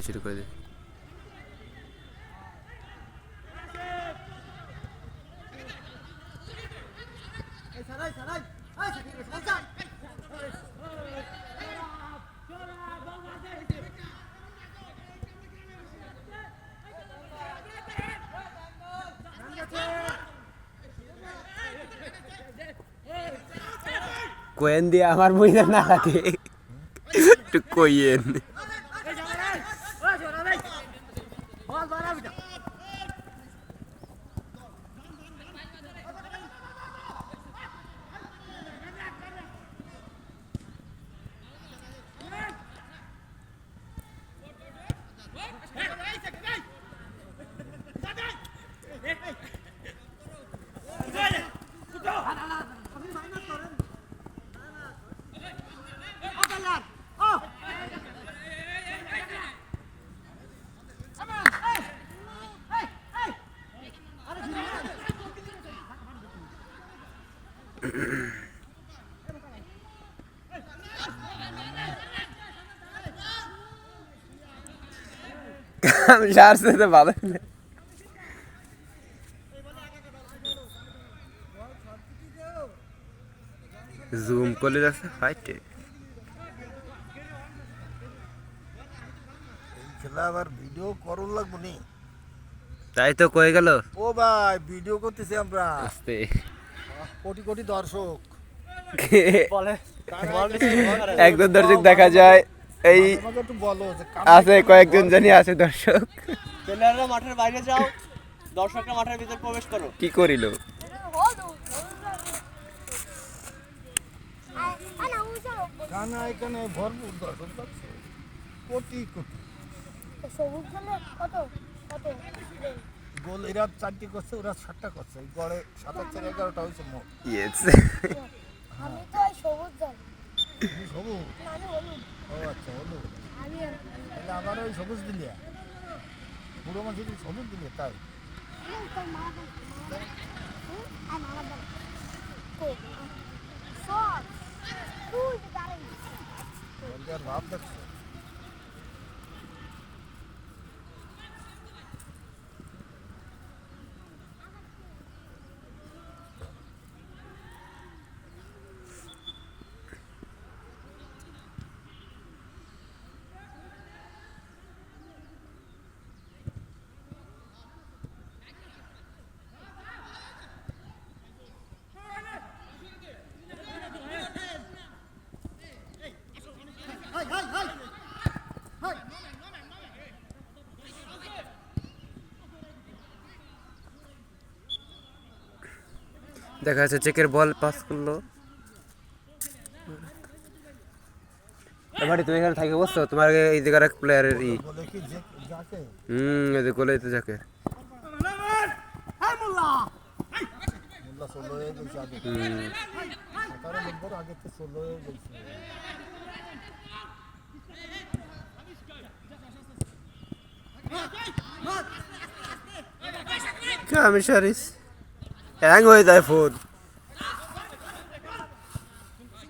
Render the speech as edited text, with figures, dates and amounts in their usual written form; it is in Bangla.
শুরু করে দে। কোয়েন দিয়ে আমার মইদা না লাগে একটু কইয়েন। আমি সারছে তো ভালো জুম করলে যাচ্ছে ফাইটে খেলা আবার ভিডিও করুন লাগবো নি তাই তো কয়ে গেল। ও ভাই ভিডিও করতেছি আমরা আস্তে কোটি কোটি দর্শক বলে একজন দর্শক দেখা যায় এই একটু বলো যে আছে কয়েকজন জানি আছে দর্শক। প্লেয়াররা মাঠের বাইরে যাও, দর্শকরা মাঠের ভিতর প্রবেশ করো। কি করিল গানা এখানে ভরপুর দর্শক পাচ্ছে কোটি কোটি গোল এরা 4টি করছে ওরা 7টা করছে এই গড়ে 77-11টা হয়েছে মোট। ইয়েস আমি তো সবুজ জানি তুমি সবুজ মানে হলুদ ও আচ্ছা হলো আমি তাহলে আমার ওই সবুজ দিলে পুরো মানুষ যদি সবুজ দিলে তাই তোর মা আর মামা দাও কো সর তুই দাঁড়াই আর ভাব দেখছো দেখা যাচ্ছে চেকের বল পাস করলো। এবারে তুমি এখানে থাকি বসছো তোমার এই জায়গার এক প্লেয়ারের ই বলে কি যে যাকে এই যে গোলে তো যাকে মোল্লা 16 হয়ে গেছে আগে 17 নম্বর আগে তো 16 হয়ে গেছে আমি সারিস হ্যাং হয়ে যায় ফোন।